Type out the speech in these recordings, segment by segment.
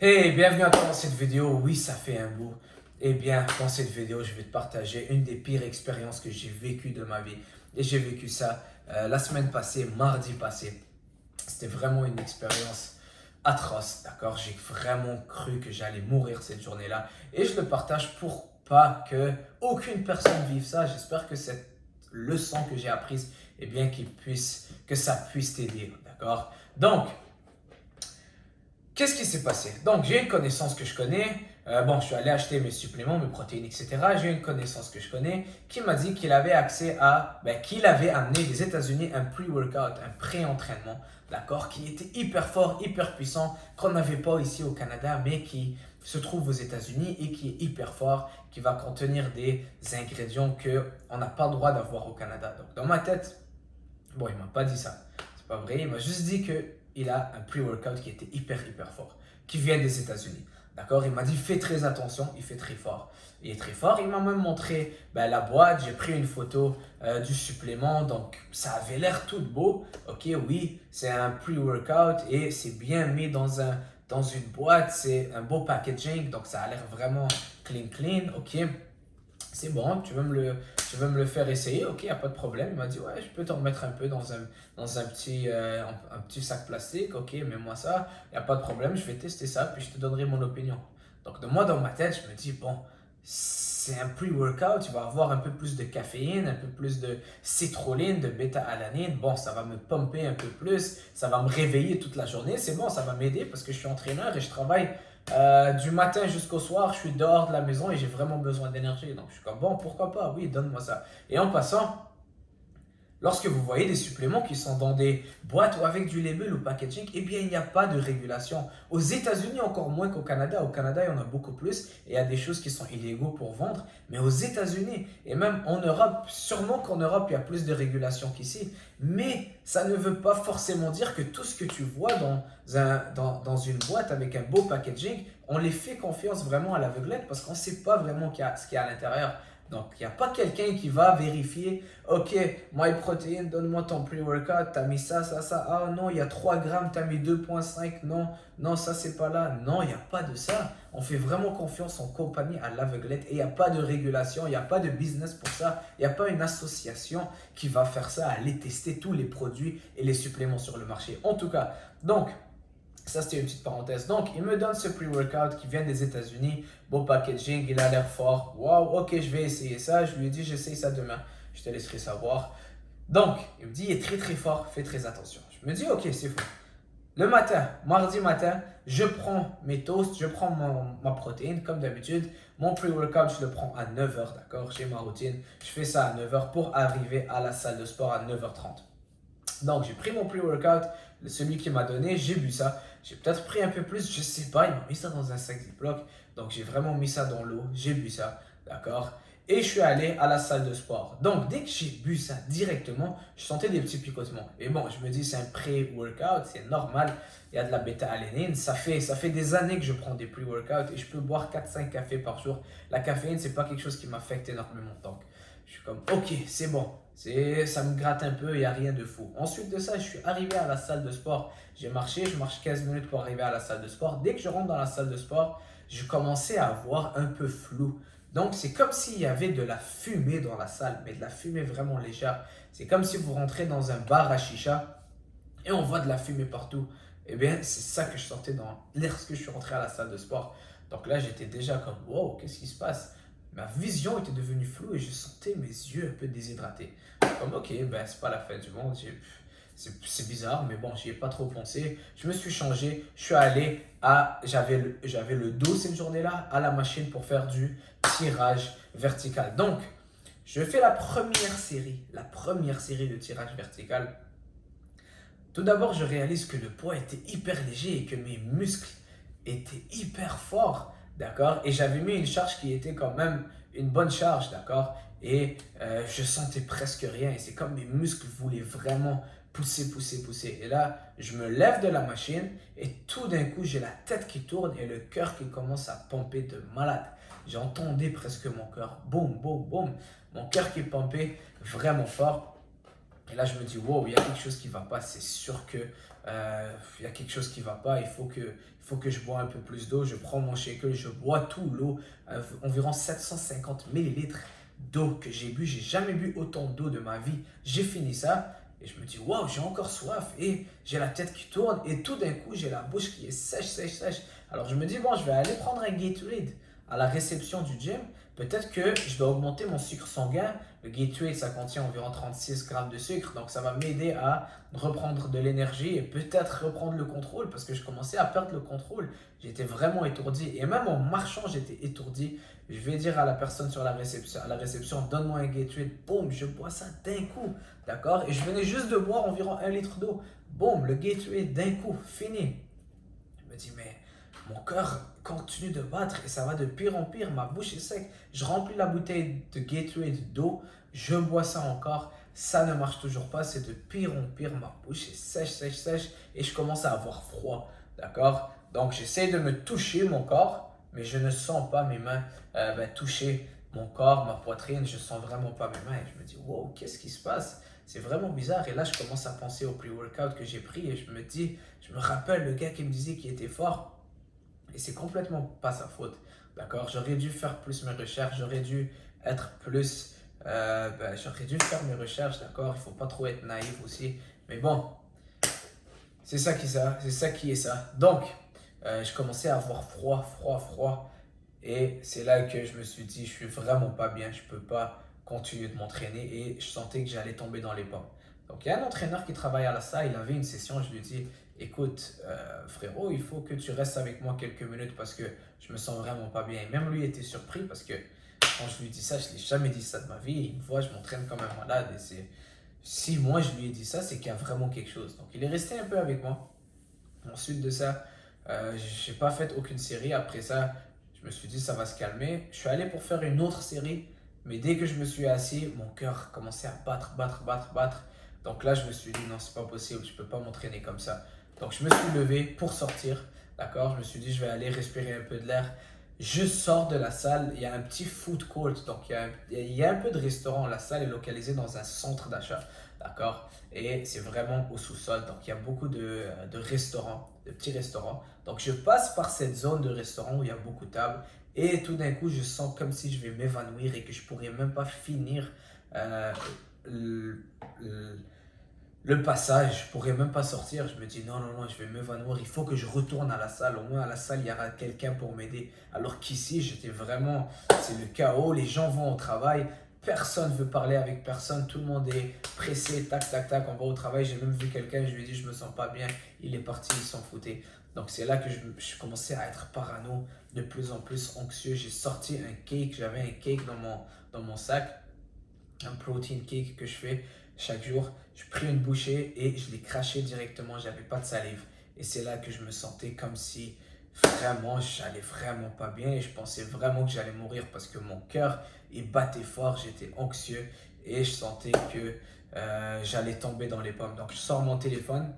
Hey, bienvenue à toi dans cette vidéo. Oui, ça fait un bout. Eh bien, dans cette vidéo, je vais te partager une des pires expériences que j'ai vécues de ma vie. Et j'ai vécu ça la semaine passée, mardi passé. C'était vraiment une expérience atroce, d'accord? J'ai vraiment cru que j'allais mourir cette journée-là. Et je le partage pour pas que aucune personne vive ça. J'espère que cette leçon que j'ai apprise, eh bien, que ça puisse t'aider, d'accord? Donc, qu'est-ce qui s'est passé? Donc, j'ai une connaissance que je connais. Je suis allé acheter mes suppléments, mes protéines, etc. J'ai une connaissance que je connais qui m'a dit qu'il avait accès qu'il avait amené des États-Unis un pre-workout, un pré-entraînement, d'accord, qui était hyper fort, hyper puissant, qu'on n'avait pas ici au Canada, mais qui se trouve aux États-Unis et qui est hyper fort, qui va contenir des ingrédients qu'on n'a pas le droit d'avoir au Canada. Donc, dans ma tête, bon, il m'a pas dit ça. C'est pas vrai. Il m'a juste dit qu'il a un pre-workout qui était hyper fort, qui vient des États-Unis. D'accord? Il m'a dit fais très attention, il fait très fort. Il est très fort. Il m'a même montré la boîte. J'ai pris une photo du supplément. Donc, ça avait l'air tout beau. Ok, oui, c'est un pre-workout et c'est bien mis dans une boîte. C'est un beau packaging. Donc, ça a l'air vraiment clean. Ok, c'est bon, tu veux me le faire essayer, ok, y a pas de problème. Il m'a dit, ouais, je peux t'en mettre un peu dans un petit sac plastique, ok, mets-moi ça, y a pas de problème, je vais tester ça, puis je te donnerai mon opinion. Donc, de moi, dans ma tête, je me dis, bon, c'est un pre-workout, tu vas avoir un peu plus de caféine, un peu plus de citrulline, de bêta-alanine. Bon, ça va me pomper un peu plus, ça va me réveiller toute la journée. C'est bon, ça va m'aider parce que je suis entraîneur et je travaille du matin jusqu'au soir. Je suis dehors de la maison et j'ai vraiment besoin d'énergie. Donc, je suis comme, bon, pourquoi pas, oui, donne-moi ça. Et en passant, lorsque vous voyez des suppléments qui sont dans des boîtes ou avec du label ou packaging, eh bien, il n'y a pas de régulation. Aux États-Unis, encore moins qu'au Canada. Au Canada, il y en a beaucoup plus et il y a des choses qui sont illégaux pour vendre. Mais aux États-Unis et même en Europe, sûrement qu'en Europe, il y a plus de régulation qu'ici. Mais ça ne veut pas forcément dire que tout ce que tu vois dans une boîte avec un beau packaging, on les fait confiance vraiment à l'aveuglette parce qu'on ne sait pas vraiment ce qu'il y a à l'intérieur. Donc, il n'y a pas quelqu'un qui va vérifier, ok, MyProtein, donne-moi ton pre-workout, t'as mis ça. Ah non, il y a 3 grammes, t'as mis 2,5. Non, ça c'est pas là. Non, il n'y a pas de ça. On fait vraiment confiance en compagnie à l'aveuglette et il n'y a pas de régulation, il n'y a pas de business pour ça. Il n'y a pas une association qui va faire ça, aller tester tous les produits et les suppléments sur le marché. En tout cas, donc, ça, c'était une petite parenthèse. Donc, il me donne ce pre-workout qui vient des États-Unis. Beau packaging, il a l'air fort. Wow, ok, je vais essayer ça. Je lui ai dit, j'essaye ça demain. Je te laisserai savoir. Donc, il me dit, il est très fort. Fais très attention. Je me dis, ok, c'est fou. Le matin, mardi matin, je prends mes toasts, je prends ma protéine comme d'habitude. Mon pre-workout, je le prends à 9h, d'accord? J'ai ma routine. Je fais ça à 9h pour arriver à la salle de sport à 9h30. Donc, j'ai pris mon pre-workout, celui qui m'a donné, j'ai bu ça. J'ai peut-être pris un peu plus, je sais pas, il m'a mis ça dans un sac Ziploc. Donc, j'ai vraiment mis ça dans l'eau, j'ai bu ça, d'accord? Et je suis allé à la salle de sport. Donc, dès que j'ai bu ça directement, je sentais des petits picotements. Et bon, je me dis, c'est un pré-workout, c'est normal. Il y a de la bêta-alénine. Ça fait des années que je prends des pre-workouts et je peux boire 4-5 cafés par jour. La caféine, c'est pas quelque chose qui m'affecte énormément. Donc, je suis comme, ok, c'est bon. Ça me gratte un peu, il n'y a rien de fou. Ensuite de ça, je suis arrivé à la salle de sport. J'ai marché, je marche 15 minutes pour arriver à la salle de sport. Dès que je rentre dans la salle de sport, je commençais à voir un peu flou. Donc, c'est comme s'il y avait de la fumée dans la salle, mais de la fumée vraiment légère. C'est comme si vous rentrez dans un bar à chicha et on voit de la fumée partout. Eh bien, c'est ça que je sortais lorsque je suis rentré à la salle de sport. Donc là, j'étais déjà comme, wow, qu'est-ce qui se passe? Ma vision était devenue floue et je sentais mes yeux un peu déshydratés. Comme, ok, ben, c'est pas la fin du monde, c'est bizarre, mais bon, j'y ai pas trop pensé. Je me suis changé, je suis allé j'avais le dos cette journée-là à la machine pour faire du tirage vertical. Donc, je fais la première série de tirage vertical. Tout d'abord, je réalise que le poids était hyper léger et que mes muscles étaient hyper forts, d'accord? Et j'avais mis une charge qui était quand même une bonne charge, d'accord? Et je sentais presque rien. Et c'est comme mes muscles voulaient vraiment pousser. Et là, je me lève de la machine et tout d'un coup, j'ai la tête qui tourne et le cœur qui commence à pomper de malade. J'entendais presque mon cœur, boum. Mon cœur qui pompait vraiment fort. Et là, je me dis, wow, il y a quelque chose qui ne va pas. C'est sûr que il y a quelque chose qui ne va pas, il faut que je bois un peu plus d'eau. Je prends mon shaker, je bois tout l'eau, environ 750 millilitres d'eau que j'ai bu. J'ai jamais bu autant d'eau de ma vie. J'ai fini ça et je me dis, waouh, j'ai encore soif et j'ai la tête qui tourne et tout d'un coup, j'ai la bouche qui est sèche, sèche, sèche. Alors je me dis, bon, je vais aller prendre un Gatorade à la réception du gym. Peut-être que je dois augmenter mon sucre sanguin. Le Gatorade, ça contient environ 36 grammes de sucre, donc ça va m'aider à reprendre de l'énergie et peut-être reprendre le contrôle parce que je commençais à perdre le contrôle. J'étais vraiment étourdi et même en marchant, j'étais étourdi. Je vais dire à la personne sur la réception, donne-moi un Gatorade. Boum, je bois ça d'un coup, d'accord? Et je venais juste de boire environ 1 litre d'eau. Boum, le Gatorade d'un coup, fini. Je me dis, mais mon cœur continue de battre et ça va de pire en pire. Ma bouche est sec. Je remplis la bouteille de Gatorade d'eau. Je bois ça encore. Ça ne marche toujours pas. C'est de pire en pire. Ma bouche est sèche, sèche, sèche. Et je commence à avoir froid. D'accord? Donc, j'essaie de me toucher mon corps, mais je ne sens pas mes mains toucher mon corps, ma poitrine. Je ne sens vraiment pas mes mains. Et je me dis, wow, qu'est-ce qui se passe? C'est vraiment bizarre. Et là, je commence à penser au pre-workout que j'ai pris et je me dis, je me rappelle le gars qui me disait qu'il était fort et c'est complètement pas sa faute. D'accord? J'aurais dû faire plus mes recherches, j'aurais dû être plus. J'aurais dû faire mes recherches, d'accord? Il faut pas trop être naïf aussi. Mais bon, c'est ça qui est ça. C'est ça qui est ça. Donc, je commençais à avoir froid, froid, froid. Et c'est là que je me suis dit, je suis vraiment pas bien, je peux pas continuer de m'entraîner et je sentais que j'allais tomber dans les pommes. Donc il y a un entraîneur qui travaille à la salle, il avait une session, je lui ai dit, écoute frérot, il faut que tu restes avec moi quelques minutes parce que je me sens vraiment pas bien. Et même lui était surpris parce que quand je lui dis ça, je ne l'ai jamais dit ça de ma vie. Il me voit, je m'entraîne comme un malade et si moi je lui ai dit ça, c'est qu'il y a vraiment quelque chose. Donc il est resté un peu avec moi. Ensuite de ça, j'ai pas fait aucune série. Après ça, je me suis dit ça va se calmer. Je suis allé pour faire une autre série, mais dès que je me suis assis, mon cœur commençait à battre, battre, battre, battre. Donc là, je me suis dit non, c'est pas possible, je peux pas m'entraîner comme ça. Donc je me suis levé pour sortir, d'accord? Je me suis dit je vais aller respirer un peu de l'air. Je sors de la salle, il y a un petit food court, donc il y a un peu de restaurant. La salle est localisée dans un centre d'achat, d'accord? Et c'est vraiment au sous-sol, donc il y a beaucoup de restaurants, de petits restaurants. Donc je passe par cette zone de restaurant où il y a beaucoup de tables et tout d'un coup je sens comme si je vais m'évanouir et que je pourrais même pas finir euh, le, le- le passage, je pourrais même pas sortir. Je me dis non, non, non, je vais m'évanouir. Il faut que je retourne à la salle. Au moins à la salle, il y aura quelqu'un pour m'aider. Alors qu'ici, j'étais vraiment, c'est le chaos. Les gens vont au travail. Personne ne veut parler avec personne. Tout le monde est pressé. Tac, tac, tac. On va au travail. J'ai même vu quelqu'un. Je lui ai dit, je me sens pas bien. Il est parti. Il s'en foutait. Donc c'est là que je commençais à être parano, de plus en plus anxieux. J'ai sorti un cake. J'avais un cake dans mon sac, un protein cake que je fais chaque jour. Je pris une bouchée et je l'ai craché directement. J'avais pas de salive. Et c'est là que je me sentais comme si vraiment j'allais vraiment pas bien et je pensais vraiment que j'allais mourir parce que mon cœur il battait fort. J'étais anxieux et je sentais que j'allais tomber dans les pommes. Donc je sors mon téléphone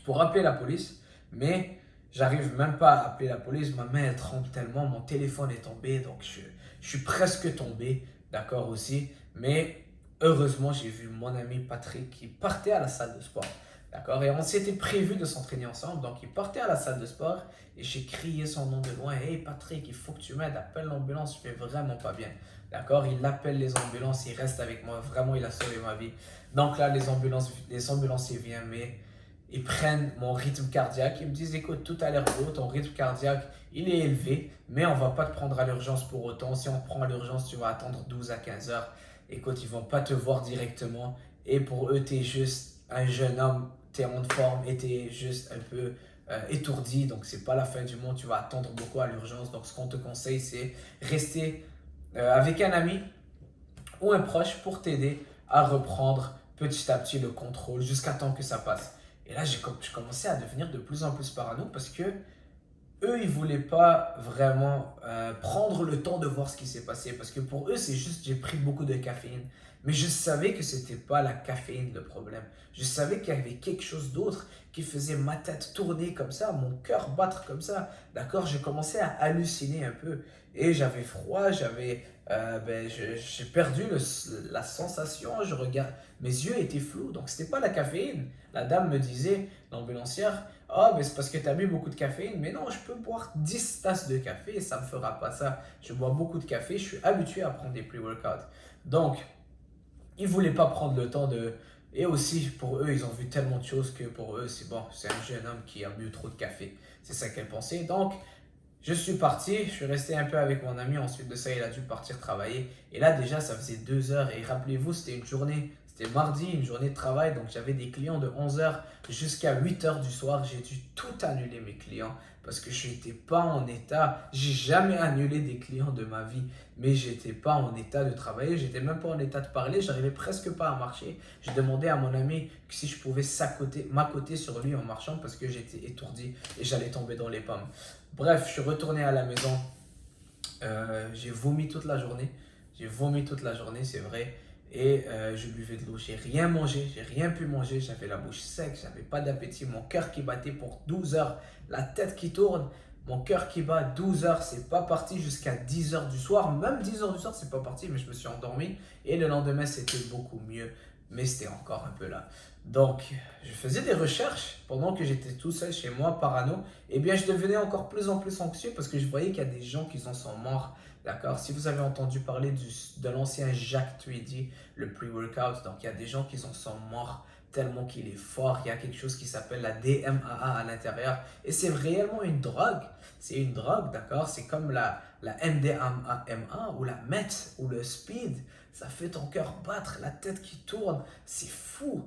pour appeler la police, mais j'arrive même pas à appeler la police. Ma main elle tremble tellement, mon téléphone est tombé, donc je suis presque tombé, d'accord aussi. Mais heureusement, j'ai vu mon ami Patrick qui partait à la salle de sport, d'accord. Et on s'était prévu de s'entraîner ensemble, donc il partait à la salle de sport et j'ai crié son nom de loin. Hey Patrick, il faut que tu m'aides, appelle l'ambulance, je vais vraiment pas bien. D'accord, il appelle les ambulances, il reste avec moi, vraiment il a sauvé ma vie. Donc là, les ambulanciers viennent, mais ils prennent mon rythme cardiaque, ils me disent écoute, tout a l'air beau, ton rythme cardiaque il est élevé, mais on va pas te prendre à l'urgence pour autant. Si on te prend à l'urgence, tu vas attendre 12 à 15 heures. Écoute, ils vont pas te voir directement et pour eux, tu es juste un jeune homme, tu es en forme et tu es juste un peu étourdi, donc c'est pas la fin du monde, tu vas attendre beaucoup à l'urgence. Donc ce qu'on te conseille, c'est rester avec un ami ou un proche pour t'aider à reprendre petit à petit le contrôle jusqu'à temps que ça passe. Et là, je commençais à devenir de plus en plus parano parce que eux, ils voulaient pas vraiment prendre le temps de voir ce qui s'est passé. Parce que pour eux, c'est juste, j'ai pris beaucoup de caféine. Mais je savais que c'était pas la caféine le problème. Je savais qu'il y avait quelque chose d'autre qui faisait ma tête tourner comme ça, mon cœur battre comme ça. D'accord? J'ai commencé à halluciner un peu. Et j'avais froid, j'ai perdu la sensation. Je regarde, mes yeux étaient flous. Donc, c'était pas la caféine. La dame me disait, l'ambulancière, ah, mais c'est parce que tu as bu beaucoup de caféine. Mais non, je peux boire 10 tasses de café et ça ne me fera pas ça. Je bois beaucoup de café, je suis habitué à prendre des pre-workouts. Donc, ils ne voulaient pas prendre le temps de... Et aussi, pour eux, ils ont vu tellement de choses que pour eux, c'est bon, c'est un jeune homme qui a bu trop de café. C'est ça qu'elle pensait. Donc, je suis parti, je suis resté un peu avec mon ami. Ensuite de ça, il a dû partir travailler. Et là, déjà, ça faisait 2 heures. Et rappelez-vous, c'était une journée, c'était mardi, une journée de travail. Donc, j'avais des clients de 11 heures jusqu'à 8 heures du soir. J'ai dû tout annuler mes clients parce que je n'étais pas en état. J'ai jamais annulé des clients de ma vie, mais j'étais pas en état de travailler. J'étais même pas en état de parler. J'arrivais presque pas à marcher. Je demandais à mon ami si je pouvais m'accoter sur lui en marchant parce que j'étais étourdi et j'allais tomber dans les pommes. Bref, je suis retourné à la maison. J'ai vomi toute la journée. J'ai vomi toute la journée, c'est vrai. Et je buvais de l'eau. J'ai rien mangé, j'ai rien pu manger. J'avais la bouche sec, j'avais pas d'appétit. Mon cœur qui battait pour 12 heures. La tête qui tourne. Mon cœur qui bat 12 heures. C'est pas parti jusqu'à 10 heures du soir. Même 10 heures du soir, c'est pas parti. Mais je me suis endormi. Et le lendemain, c'était beaucoup mieux. Mais c'était encore un peu là. Donc, je faisais des recherches pendant que j'étais tout seul chez moi, parano. Eh bien, je devenais encore plus en plus anxieux parce que je voyais qu'il y a des gens qui en sont morts. D'accord? Si vous avez entendu parler de l'ancien Jacques Tweedy, le pre-workout, donc il y a des gens qui en sont morts tellement qu'il est fort. Il y a quelque chose qui s'appelle la DMAA à l'intérieur. Et c'est réellement une drogue. C'est une drogue, d'accord? C'est comme la MDMA ou la meth ou le speed. Ça fait ton cœur battre, la tête qui tourne. C'est fou.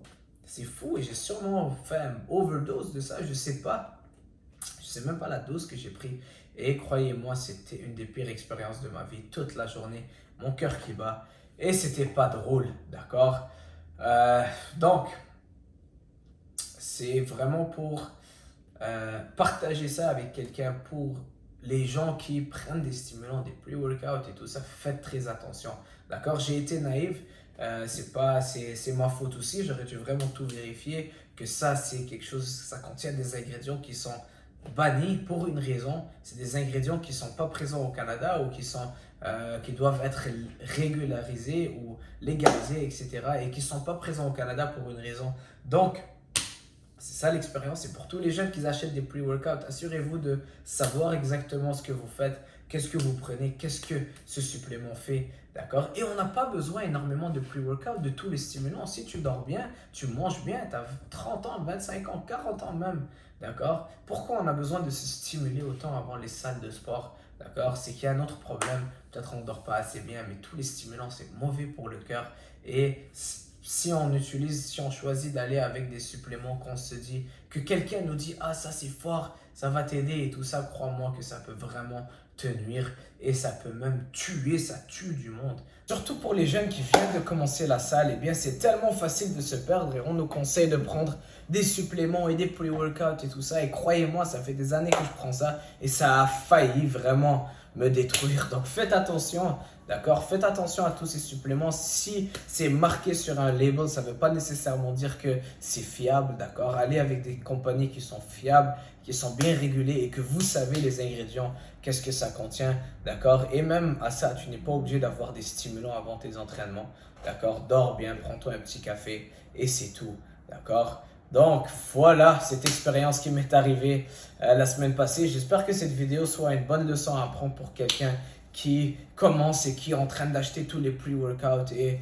C'est fou et j'ai sûrement fait un overdose de ça, je sais pas. Je sais même pas la dose que j'ai pris. Et croyez-moi, c'était une des pires expériences de ma vie. Toute la journée, mon cœur qui bat. Et c'était pas drôle, d'accord? Donc, c'est vraiment pour partager ça avec quelqu'un, pour les gens qui prennent des stimulants, des pre-workouts et tout ça. Faites très attention, d'accord? J'ai été naïf. C'est ma faute aussi. J'aurais dû vraiment tout vérifier. Que ça, c'est quelque chose, ça contient des ingrédients qui sont bannis pour une raison. C'est des ingrédients qui ne sont pas présents au Canada ou qui doivent être régularisés ou légalisés, etc. et qui ne sont pas présents au Canada pour une raison. Donc, c'est ça l'expérience. Et pour tous les jeunes qui achètent des pre-workouts, assurez-vous de savoir exactement ce que vous faites, qu'est-ce que vous prenez, qu'est-ce que ce supplément fait. D'accord? Et on n'a pas besoin énormément de pre-workout, de tous les stimulants. Si tu dors bien, tu manges bien, tu as 30 ans, 25 ans, 40 ans même. D'accord? Pourquoi on a besoin de se stimuler autant avant les salles de sport? D'accord? C'est qu'il y a un autre problème. Peut-être on ne dort pas assez bien, mais tous les stimulants, c'est mauvais pour le cœur. Et si on choisit d'aller avec des suppléments qu'on se dit, que quelqu'un nous dit, ah ça c'est fort, ça va t'aider et tout ça, crois-moi que ça peut vraiment te nuire et ça peut même tuer, ça tue du monde. Surtout pour les jeunes qui viennent de commencer la salle, eh bien c'est tellement facile de se perdre et on nous conseille de prendre des suppléments et des pre-workouts et tout ça. Et croyez-moi, ça fait des années que je prends ça et ça a failli vraiment me détruire. Donc faites attention, d'accord? Faites attention à tous ces suppléments. Si c'est marqué sur un label, ça ne veut pas nécessairement dire que c'est fiable, d'accord? Allez avec des compagnies qui sont fiables, qui sont bien régulées et que vous savez les ingrédients, qu'est-ce que ça contient, d'accord? Et même à ça, tu n'es pas obligé d'avoir des stimulants avant tes entraînements, d'accord? Dors bien, prends-toi un petit café et c'est tout, d'accord? Donc voilà cette expérience qui m'est arrivée la semaine passée. J'espère que cette vidéo soit une bonne leçon à apprendre pour quelqu'un qui commence et qui est en train d'acheter tous les pre-workouts et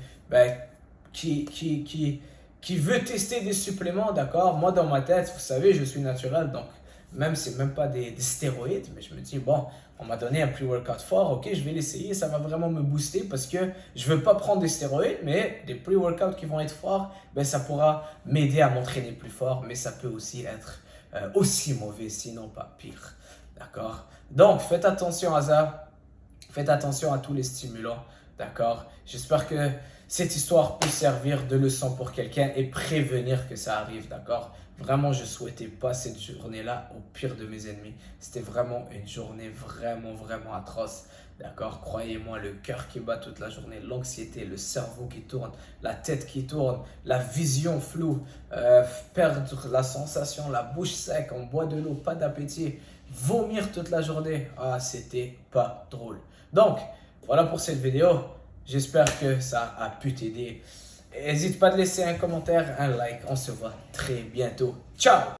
qui veut tester des suppléments, d'accord? Moi dans ma tête, vous savez, je suis naturel, donc même c'est même pas des stéroïdes, mais je me dis bon, on m'a donné un pre-workout fort, ok, je vais l'essayer, ça va vraiment me booster parce que je veux pas prendre des stéroïdes, mais des pre-workouts qui vont être forts, ben ça pourra m'aider à m'entraîner plus fort, mais ça peut aussi être aussi mauvais, sinon pas pire, d'accord? Donc faites attention à ça, faites attention à tous les stimulants, d'accord? J'espère que cette histoire peut servir de leçon pour quelqu'un et prévenir que ça arrive, d'accord? Vraiment, je souhaitais pas cette journée-là au pire de mes ennemis. C'était vraiment une journée vraiment atroce. D'accord? Croyez-moi, le cœur qui bat toute la journée, l'anxiété, le cerveau qui tourne, la tête qui tourne, la vision floue, perdre la sensation, la bouche sec, on boit de l'eau, pas d'appétit, vomir toute la journée. Ah, c'était pas drôle. Donc, voilà pour cette vidéo. J'espère que ça a pu t'aider. N'hésite pas à laisser un commentaire, un like. On se voit très bientôt. Ciao!